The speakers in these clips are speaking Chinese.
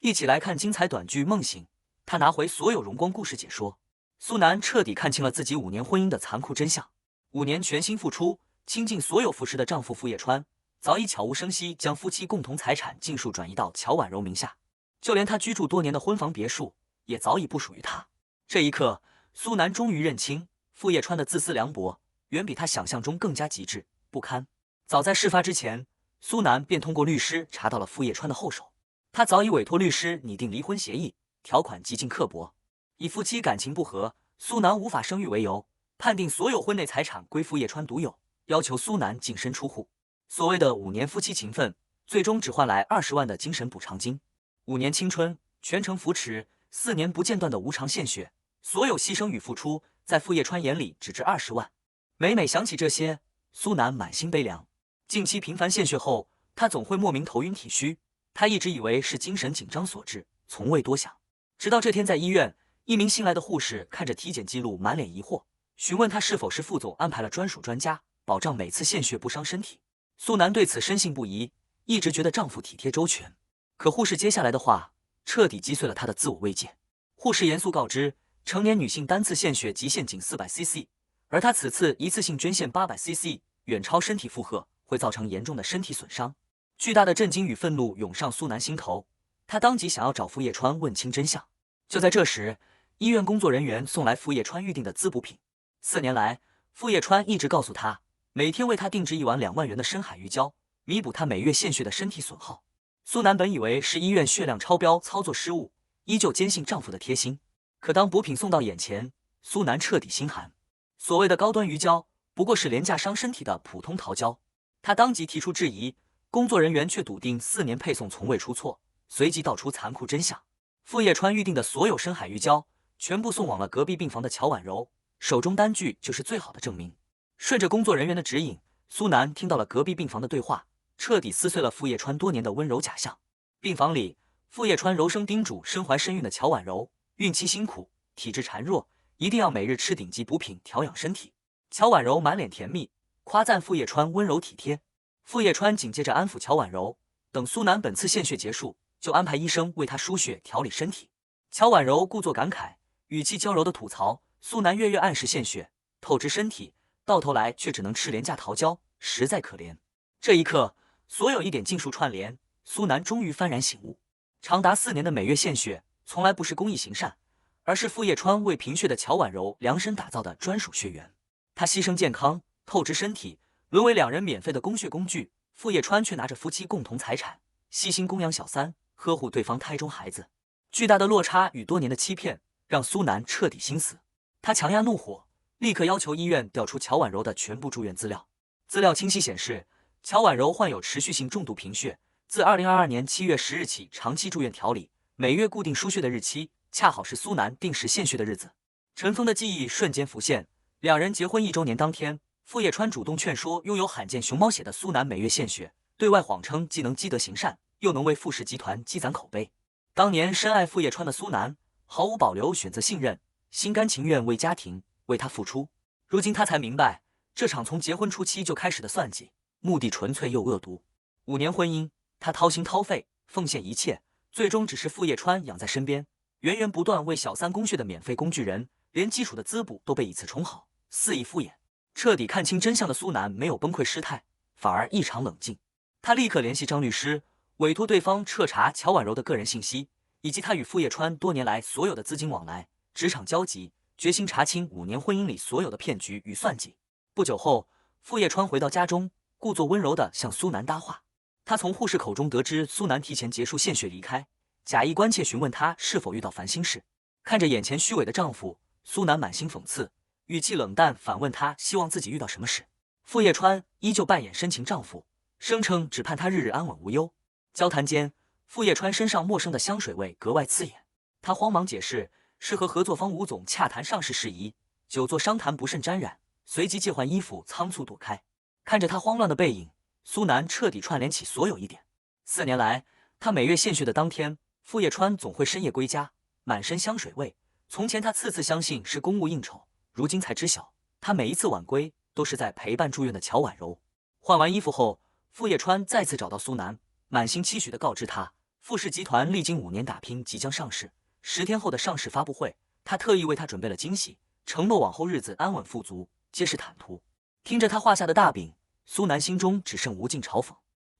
一起来看精彩短剧《梦醒》，他拿回所有荣光故事解说。苏南彻底看清了自己5年婚姻的残酷真相。5年全心付出，倾尽所有服侍的丈夫傅叶川，早已悄无声息将夫妻共同财产尽数转移到乔婉柔名下，就连他居住多年的婚房别墅也早已不属于他。这一刻，苏南终于认清傅叶川的自私凉薄，远比他想象中更加极致不堪。早在事发之前，苏南便通过律师查到了傅叶川的后手。他早已委托律师拟定离婚协议，条款极尽刻薄，以夫妻感情不和，苏南无法生育为由，判定所有婚内财产归傅叶川独有，要求苏南净身出户。所谓的5年夫妻情分，最终只换来20万的精神补偿金。5年青春，全程扶持，4年不间断的无偿献血，所有牺牲与付出，在傅叶川眼里只值20万。每每想起这些，苏南满心悲凉。近期频繁献血后，他总会莫名头晕体虚。他一直以为是精神紧张所致，从未多想。直到这天在医院，一名新来的护士看着体检记录，满脸疑惑，询问他是否是傅总安排了专属专家，保障每次献血不伤身体。苏南对此深信不疑，一直觉得丈夫体贴周全。可护士接下来的话，彻底击碎了他的自我慰藉。护士严肃告知，成年女性单次献血极限仅400cc， 而她此次一次性捐献800cc， 远超身体负荷，会造成严重的身体损伤。巨大的震惊与愤怒涌上苏南心头，他当即想要找傅叶川问清真相。就在这时，医院工作人员送来傅叶川预定的滋补品。4年来，傅叶川一直告诉他，每天为他定制1碗2万元的深海鱼胶，弥补他每月献血的身体损耗。苏南本以为是医院血量超标操作失误，依旧坚信丈夫的贴心。可当补品送到眼前，苏南彻底心寒。所谓的高端鱼胶，不过是廉价伤身体的普通桃胶。他当即提出质疑，工作人员却笃定4年配送从未出错，随即道出残酷真相：傅叶川预定的所有深海鱼胶全部送往了隔壁病房的乔婉柔，手中单据就是最好的证明。顺着工作人员的指引，苏南听到了隔壁病房的对话，彻底撕碎了傅叶川多年的温柔假象。病房里，傅叶川柔声叮嘱身怀身孕的乔婉柔，孕期辛苦，体质孱弱，一定要每日吃顶级补品调养身体。乔婉柔满脸甜蜜，夸赞傅叶川温柔体贴。傅叶川紧接着安抚乔婉柔，等苏南本次献血结束，就安排医生为她输血调理身体。乔婉柔故作感慨，语气娇柔的吐槽苏南月月按时献血，透支身体，到头来却只能吃廉价桃胶，实在可怜。这一刻，所有疑点尽数串联，苏南终于幡然醒悟。长达4年的每月献血，从来不是公益行善，而是傅叶川为贫血的乔婉柔量身打造的专属血源。他牺牲健康，透支身体，沦为2人免费的供血工具，傅叶川却拿着夫妻共同财产，悉心供养小三，呵护对方胎中孩子。巨大的落差与多年的欺骗，让苏南彻底心死。他强压怒火，立刻要求医院调出乔婉柔的全部住院资料。资料清晰显示，乔婉柔患有持续性重度贫血，自2022年7月10日起长期住院调理，每月固定输血的日期，恰好是苏南定时献血的日子。尘封的记忆瞬间浮现，2人结婚1周年当天，傅叶川主动劝说拥有罕见熊猫血的苏南每月献血，对外谎称既能积德行善，又能为傅氏集团积攒口碑。当年深爱傅叶川的苏南，毫无保留选择信任，心甘情愿为家庭为他付出。如今他才明白，这场从结婚初期就开始的算计，目的纯粹又恶毒。5年婚姻，他掏心掏肺，奉献一切，最终只是傅叶川养在身边，源源不断为小三供血的免费工具人，连基础的滋补都被以次充好，肆意敷衍。彻底看清真相的苏南没有崩溃失态，反而异常冷静。他立刻联系张律师，委托对方彻查乔婉柔的个人信息，以及他与傅叶川多年来所有的资金往来、职场交集，决心查清5年婚姻里所有的骗局与算计。不久后，傅叶川回到家中，故作温柔地向苏南搭话。他从护士口中得知苏南提前结束献血离开，假意关切询问他是否遇到烦心事。看着眼前虚伪的丈夫，苏南满心讽刺，语气冷淡反问他希望自己遇到什么事。傅叶川依旧扮演深情丈夫，声称只盼他日日安稳无忧。交谈间，傅叶川身上陌生的香水味格外刺眼，他慌忙解释是和合作方吴总洽谈上市事宜，久坐商谈不慎沾染，随即借换衣服仓促躲开。看着他慌乱的背影，苏南彻底串联起所有疑点。4年来，他每月献血的当天，傅叶川总会深夜归家，满身香水味。从前他次次相信是公务应酬，如今才知晓，他每一次晚归都是在陪伴住院的乔婉柔。换完衣服后，傅叶川再次找到苏南，满心期许地告知他，富士集团历经5年打拼，即将上市。10天后的上市发布会，他特意为他准备了惊喜，承诺往后日子安稳富足，皆是坦途。听着他画下的大饼，苏南心中只剩无尽嘲讽。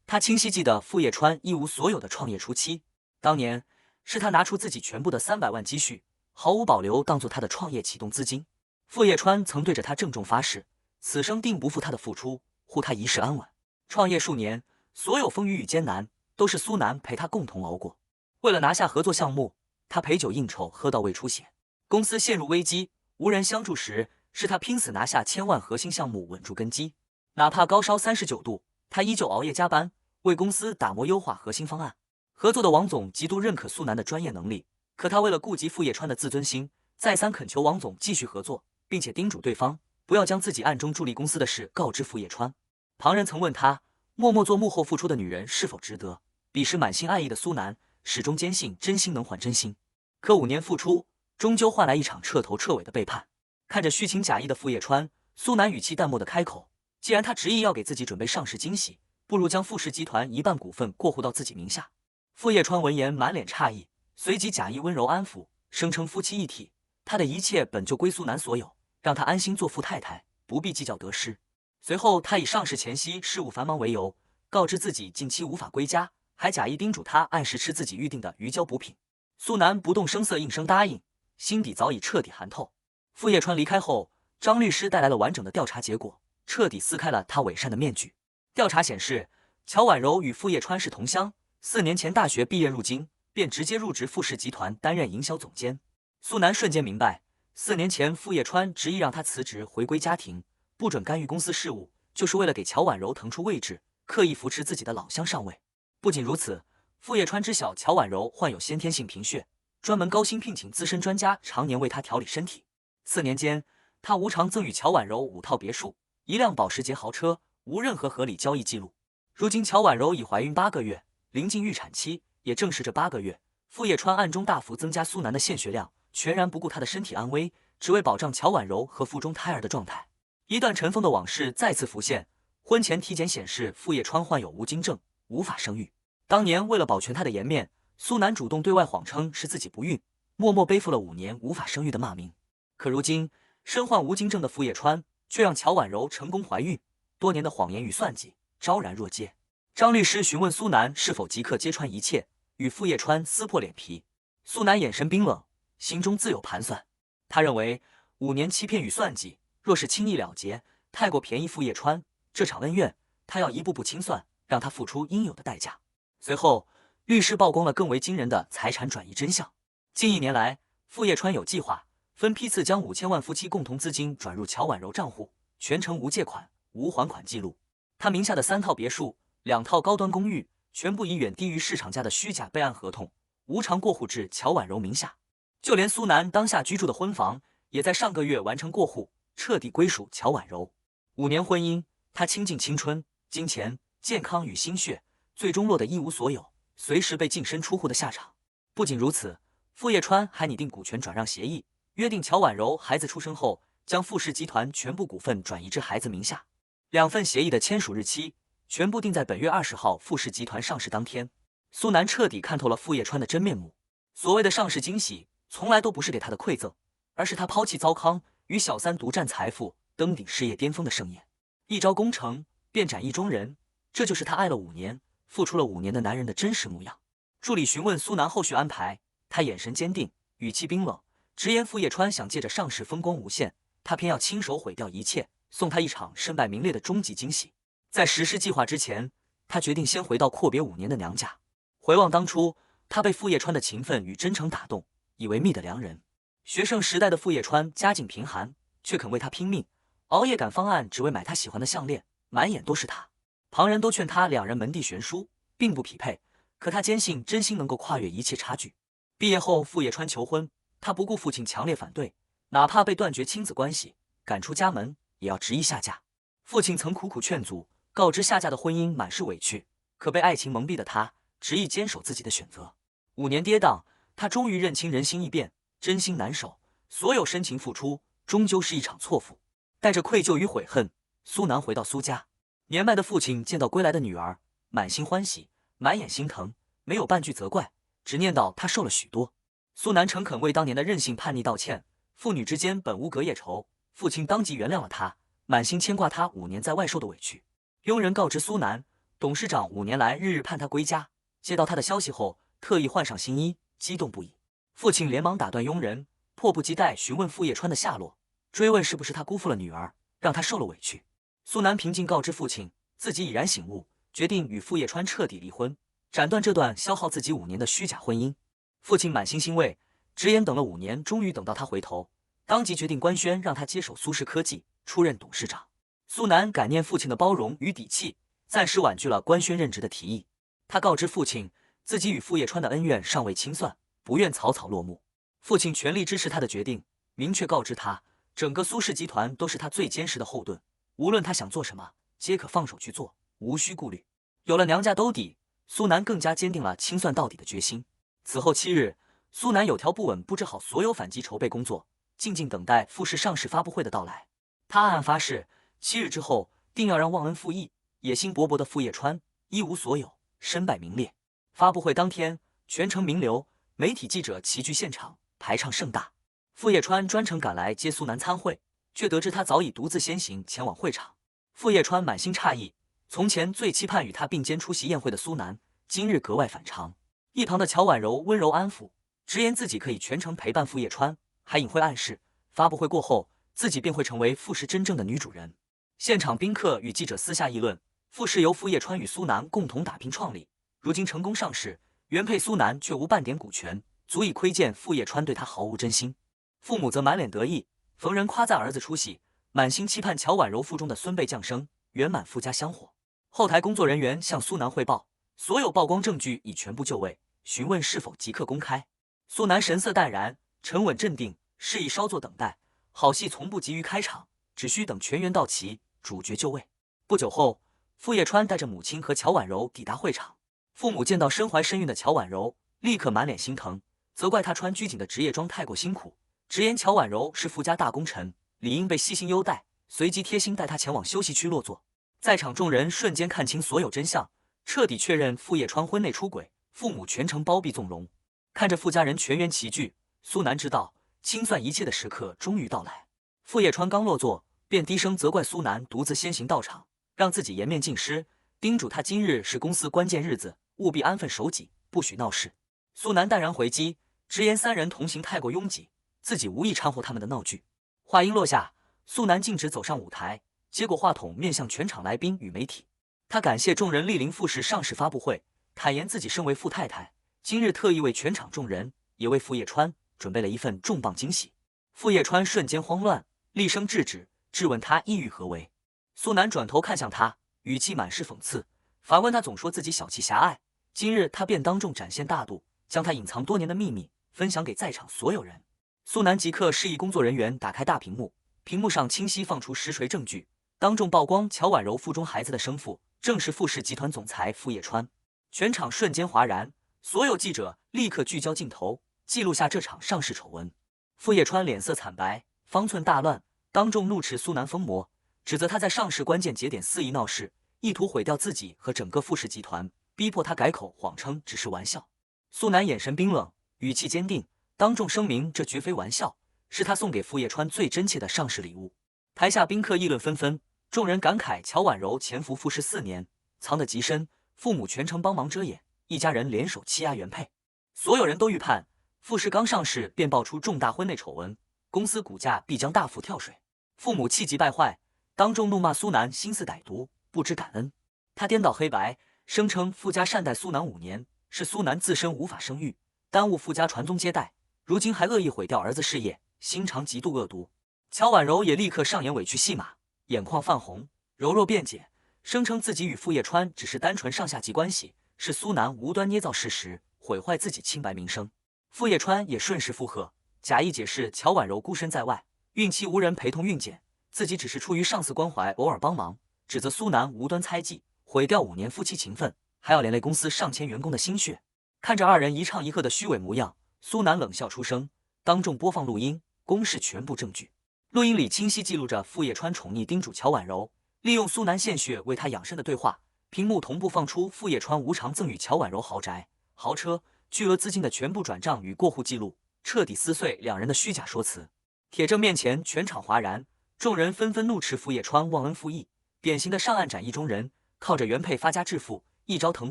他清晰记得傅叶川一无所有的创业初期，当年是他拿出自己全部的300万积蓄，毫无保留当做他的创业启动资金。傅叶川曾对着他郑重发誓，此生定不负他的付出，护他一世安稳。创业数年，所有风雨与艰难都是苏南陪他共同熬过。为了拿下合作项目，他陪酒应酬喝到胃出血，公司陷入危机，无人相助时，是他拼死拿下1000万核心项目稳住根基。哪怕高烧39度，他依旧熬夜加班，为公司打磨优化核心方案。合作的王总极度认可苏南的专业能力，可他为了顾及傅叶川的自尊心，再三恳求王总继续合作，并且叮嘱对方不要将自己暗中助力公司的事告知傅叶川。旁人曾问他，默默做幕后付出的女人是否值得？彼时满心爱意的苏南始终坚信真心能换真心，可5年付出，终究换来一场彻头彻尾的背叛。看着虚情假意的傅叶川，苏南语气淡漠地开口：“既然他执意要给自己准备上市惊喜，不如将富士集团1半股份过户到自己名下。”傅叶川闻言满脸诧异，随即假意温柔安抚，声称夫妻一体，他的一切本就归苏南所有，让他安心做富太太，不必计较得失。随后，他以上市前夕事务繁忙为由，告知自己近期无法归家，还假意叮嘱他按时吃自己预定的鱼胶补品。苏南不动声色应声答应，心底早已彻底寒透。傅叶川离开后，张律师带来了完整的调查结果，彻底撕开了他伪善的面具。调查显示，乔婉柔与傅叶川是同乡，4年前大学毕业入京，便直接入职富士集团担任营销总监。苏南瞬间明白，4年前傅叶川执意让他辞职回归家庭，不准干预公司事务，就是为了给乔婉柔腾出位置，刻意扶持自己的老乡上位。不仅如此，傅叶川知晓乔婉柔患有先天性贫血，专门高薪聘请资深专家，常年为她调理身体。4年间，他无偿赠与乔婉柔5套别墅、1辆保时捷豪车，无任何合理交易记录。如今乔婉柔已怀孕8个月，临近预产期，也正是这8个月，傅叶川暗中大幅增加苏南的献血量，全然不顾她的身体安危，只为保障乔婉柔和腹中胎儿的状态。一段尘封的往事再次浮现，婚前体检显示傅叶川患有无精症，无法生育。当年为了保全她的颜面，苏南主动对外谎称是自己不孕，默默背负了5年无法生育的骂名。可如今，身患无精症的傅叶川却让乔婉柔成功怀孕，多年的谎言与算计昭然若揭。张律师询问苏南是否即刻揭穿一切，与傅叶川撕破脸皮。苏南眼神冰冷，心中自有盘算。他认为5年欺骗与算计，若是轻易了结，太过便宜傅叶川，这场恩怨他要一步步清算，让他付出应有的代价。随后，律师曝光了更为惊人的财产转移真相。近1年来，傅叶川有计划分批次将5000万夫妻共同资金转入乔婉柔账户，全程无借款、无还款记录。他名下的3套别墅、2套高端公寓，全部以远低于市场价的虚假备案合同，无偿过户至乔婉柔名下。就连苏南当下居住的婚房，也在上个月完成过户，彻底归属乔婉柔。5年婚姻，他倾尽青春、金钱、健康与心血，最终落得一无所有，随时被净身出户的下场。不仅如此，傅叶川还拟定股权转让协议，约定乔婉柔孩子出生后，将富士集团全部股份转移至孩子名下。2份协议的签署日期全部定在本月20号富士集团上市当天。苏南彻底看透了傅叶川的真面目，所谓的上市惊喜，从来都不是给他的馈赠，而是他抛弃糟糠，与小三独占财富，登顶事业巅峰的盛宴。一朝功成，便斩意中人，这就是他爱了5年、付出了5年的男人的真实模样。助理询问苏南后续安排，他眼神坚定，语气冰冷，直言傅叶川想借着上市风光无限，他偏要亲手毁掉一切，送他一场身败名裂的终极惊喜。在实施计划之前，他决定先回到阔别5年的娘家。回望当初，他被傅叶川的勤奋与真诚打动，以为觅得良人。学生时代的傅叶川家境贫寒，却肯为他拼命，熬夜赶方案，只为买他喜欢的项链，满眼都是他。旁人都劝他2人门第悬殊，并不匹配，可他坚信真心能够跨越一切差距。毕业后，傅叶川求婚，他不顾父亲强烈反对，哪怕被断绝亲子关系，赶出家门，也要执意下嫁。父亲曾苦苦劝阻，告知下嫁的婚姻满是委屈，可被爱情蒙蔽的他，执意坚守自己的选择。5年跌宕，他终于认清人心易变，真心难守，所有深情付出，终究是一场错付。带着愧疚与悔恨，苏南回到苏家。年迈的父亲见到归来的女儿，满心欢喜，满眼心疼，没有半句责怪，只念叨他受了许多。苏南诚恳为当年的任性叛逆道歉，父女之间本无隔夜仇，父亲当即原谅了他，满心牵挂他5年在外受的委屈。佣人告知苏南，董事长5年来日日盼他归家，接到他的消息后，特意换上新衣，激动不已。父亲连忙打断佣人，迫不及待询问傅叶川的下落，追问是不是他辜负了女儿，让他受了委屈。苏南平静告知父亲，自己已然醒悟，决定与傅叶川彻底离婚，斩断这段消耗自己5年的虚假婚姻。父亲满心欣慰，直言等了5年，终于等到他回头，当即决定官宣让他接手苏氏科技，出任董事长。苏南感念父亲的包容与底气，暂时婉拒了官宣任职的提议。他告知父亲，自己与傅叶川的恩怨尚未清算，不愿草草落幕。父亲全力支持他的决定，明确告知他，整个苏氏集团都是他最坚实的后盾，无论他想做什么，皆可放手去做，无需顾虑。有了娘家兜底，苏南更加坚定了清算到底的决心。此后7日，苏南有条不紊布置好所有反击筹备工作，静静等待富士上市发布会的到来。他暗暗发誓，7日之后定要让忘恩负义、野心勃勃的傅叶川一无所有，身败名裂。发布会当天，全城名流、媒体记者齐聚现场，排场盛大。傅叶川专程赶来接苏南参会，却得知他早已独自先行前往会场。傅叶川满心诧异，从前最期盼与他并肩出席宴会的苏南，今日格外反常。一旁的乔婉柔温柔安抚，直言自己可以全程陪伴傅叶川，还隐晦暗示发布会过后，自己便会成为傅氏真正的女主人。现场宾客与记者私下议论，傅氏由傅叶川与苏南共同打拼创立，如今成功上市，原配苏南却无半点股权，足以窥见傅叶川对他毫无真心。父母则满脸得意，逢人夸赞儿子出息，满心期盼乔婉柔腹中的孙辈降生，圆满傅家香火。后台工作人员向苏南汇报，所有曝光证据已全部就位，询问是否即刻公开。苏南神色淡然，沉稳镇定，示意稍作等待，好戏从不急于开场，只需等全员到齐，主角就位。不久后，傅叶川带着母亲和乔婉柔抵达会场。父母见到身怀身孕的乔婉柔，立刻满脸心疼，责怪她穿拘谨的职业装太过辛苦，直言乔婉柔是傅家大功臣，理应被细心优待，随即贴心带她前往休息区落座。在场众人瞬间看清所有真相，彻底确认傅叶川婚内出轨，父母全程包庇纵容。看着傅家人全员齐聚，苏南知道清算一切的时刻终于到来。傅叶川刚落座，便低声责怪苏南独自先行到场，让自己颜面尽失，叮嘱他今日是公司关键日子，务必安分守己，不许闹事。苏南淡然回击，直言3人同行太过拥挤，自己无意掺和他们的闹剧。话音落下，苏南径直走上舞台，接过话筒面向全场来宾与媒体。他感谢众人莅临傅氏上市发布会，坦言自己身为傅太太，今日特意为全场众人，也为傅叶川准备了一份重磅惊喜。傅叶川瞬间慌乱，厉声制止，质问他意欲何为。苏南转头看向他，语气满是讽刺，反问他总说自己小气狭隘，今日他便当众展现大度，将他隐藏多年的秘密分享给在场所有人。苏南即刻示意工作人员打开大屏幕，屏幕上清晰放出实锤证据，当众曝光乔婉柔腹中孩子的生父正是傅氏集团总裁傅叶川。全场瞬间哗然，所有记者立刻聚焦镜头，记录下这场上市丑闻。傅叶川脸色惨白，方寸大乱，当众怒斥苏南疯魔，指责他在上市关键节点肆意闹事，意图毁掉自己和整个傅氏集团，逼迫他改口谎称只是玩笑。苏南眼神冰冷，语气坚定，当众声明这绝非玩笑，是他送给傅叶川最真切的上市礼物。台下宾客议论纷纷，众人感慨乔婉柔潜伏傅氏4年，藏得极深，父母全程帮忙遮掩，一家人联手欺压原配。所有人都预判傅氏刚上市便爆出重大婚内丑闻，公司股价必将大幅跳水。父母气急败坏，当众怒骂苏南心思歹毒，不知感恩。他颠倒黑白，声称傅家善待苏南5年，是苏南自身无法生育，耽误傅家传宗接代，如今还恶意毁掉儿子事业，心肠极度恶毒。乔婉柔也立刻上演委屈戏码，眼眶泛红，柔弱辩解，声称自己与傅叶川只是单纯上下级关系，是苏南无端捏造事实，毁坏自己清白名声。傅叶川也顺势附和，假意解释乔婉柔孤身在外，孕期无人陪同孕检，自己只是出于上司关怀偶尔帮忙，指责苏南无端猜忌，毁掉5年夫妻情分，还要连累公司上千员工的心血。看着2人一唱一和的虚伪模样，苏南冷笑出声，当众播放录音，公示全部证据。录音里清晰记录着傅叶川宠溺叮嘱乔婉柔，利用苏南献血为他养生的对话，屏幕同步放出傅叶川无偿赠与乔婉柔豪宅，豪车、巨额资金的全部转账与过户记录，彻底撕碎两人的虚假说辞。铁证面前，全场哗然，众人纷纷怒斥傅叶川忘恩负义，典型的上岸斩意中人，靠着原配发家致富，一朝腾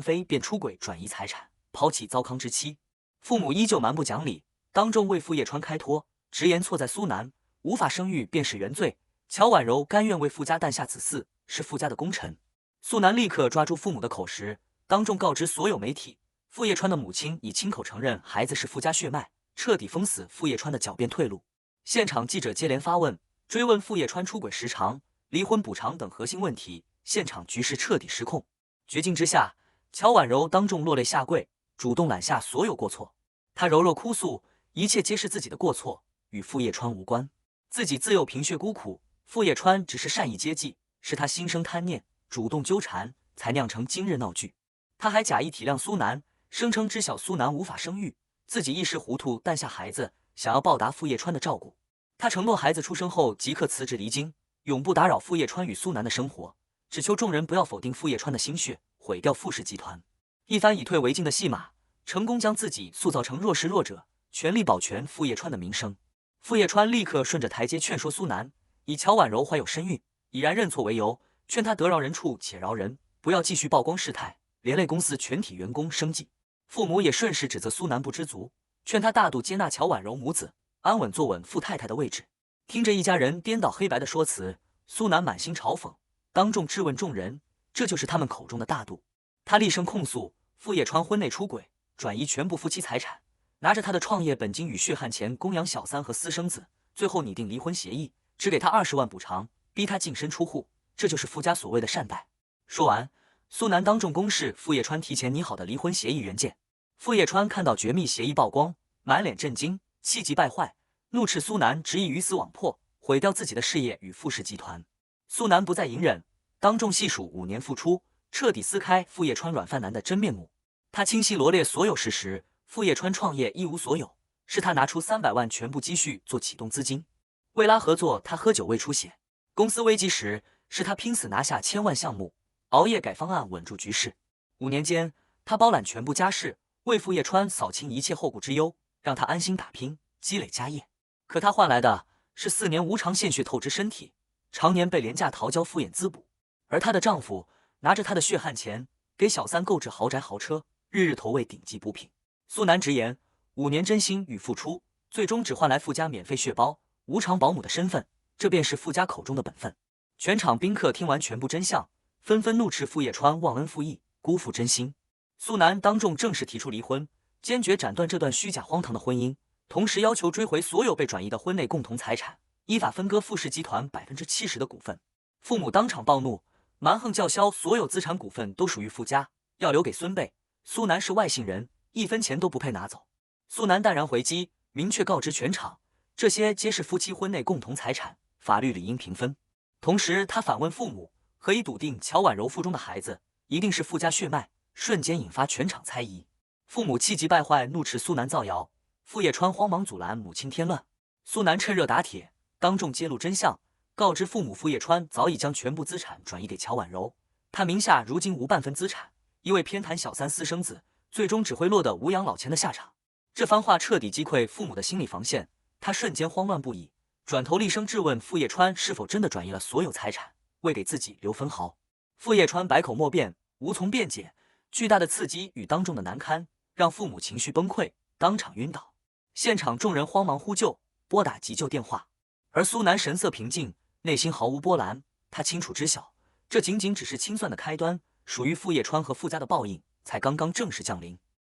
飞便出轨转移财产，抛弃糟糠之妻。父母依旧蛮不讲理，当众为傅叶川开脱，直言错在苏南，无法生育便是原罪。乔婉柔甘愿为傅家诞下子嗣，是傅家的功臣。苏南立刻抓住父母的口实，当众告知所有媒体，傅叶川的母亲已亲口承认孩子是傅家血脉，彻底封死傅叶川的狡辩退路。现场记者接连发问，追问傅叶川出轨时长、离婚补偿等核心问题，现场局势彻底失控。绝境之下，乔婉柔当众落泪下跪，主动揽下所有过错。她柔弱哭诉，一切皆是自己的过错，与傅叶川无关，自己自幼贫血孤苦，傅叶川只是善意接济，是他心生贪念，主动纠缠，才酿成今日闹剧。他还假意体谅苏南，声称知晓苏南无法生育，自己一时糊涂诞下孩子，想要报答傅叶川的照顾。他承诺孩子出生后即刻辞职离京，永不打扰傅叶川与苏南的生活，只求众人不要否定傅叶川的心血，毁掉傅氏集团。一番以退为进的戏码，成功将自己塑造成弱势弱者，全力保全傅叶川的名声。傅叶川立刻顺着台阶劝说苏南，以乔婉柔怀有身孕，已然认错为由，劝他得饶人处且饶人，不要继续曝光事态，连累公司全体员工生计。父母也顺势指责苏南不知足，劝他大度接纳乔婉柔母子，安稳坐稳傅太太的位置。听着一家人颠倒黑白的说辞，苏南满心嘲讽，当众质问众人，这就是他们口中的大度。他厉声控诉傅叶川婚内出轨，转移全部夫妻财产，拿着他的创业本金与血汗钱供养小三和私生子，最后拟定离婚协议，只给他20万补偿，逼他净身出户，这就是傅家所谓的善待。说完，苏南当众公示傅叶川提前拟好的离婚协议原件。傅叶川看到绝密协议曝光，满脸震惊，气急败坏，怒斥苏南执意鱼死网破，毁掉自己的事业与傅氏集团。苏南不再隐忍，当众细数5年付出，彻底撕开傅叶川软饭男的真面目。他清晰罗列所有事实，傅叶川创业一无所有，是他拿出300万全部积蓄做启动资金，为拉合作他喝酒未出血，公司危机时是他拼死拿下1000万项目，熬夜改方案稳住局势。5年间，他包揽全部家事，为傅叶川扫清一切后顾之忧，让他安心打拼，积累家业。可他换来的是4年无偿献血透支身体，常年被廉价桃胶敷衍滋补。而她的丈夫拿着她的血汗钱，给小三购置豪宅豪车，日日投喂顶级补品。苏南直言，5年真心与付出，最终只换来傅家免费血包、无偿保姆的身份，这便是傅家口中的本分。全场宾客听完全部真相，纷纷怒斥傅叶川忘恩负义，辜负真心。苏南当众正式提出离婚，坚决斩断这段虚假荒唐的婚姻，同时要求追回所有被转移的婚内共同财产，依法分割傅氏集团70%的股份。父母当场暴怒，蛮横叫嚣所有资产股份都属于傅家，要留给孙辈。苏南是外姓人，1分钱都不配拿走。苏南淡然回击，明确告知全场，这些皆是夫妻婚内共同财产，法律理应平分。同时他反问父母，何以笃定乔婉柔腹中的孩子一定是傅家血脉，瞬间引发全场猜疑。父母气急败坏，怒斥苏南造谣，傅叶川慌忙阻拦母亲添乱。苏南趁热打铁，当众揭露真相，告知父母傅叶川早已将全部资产转移给乔婉柔，他名下如今无半分资产，因为偏袒小三私生子，最终只会落得无养老钱的下场。这番话彻底击溃父母的心理防线，他瞬间慌乱不已，转头厉声质问傅叶川是否真的转移了所有财产，未给自己留分毫。傅叶川百口莫辩，无从辩解，巨大的刺激与当众的难堪让父母情绪崩溃，当场晕倒。现场众人慌忙呼救，拨打急救电话，而苏南神色平静，内心毫无波澜。他清楚知晓，这仅仅只是清算的开端，属于傅叶川和傅家的报应才刚刚正式降临。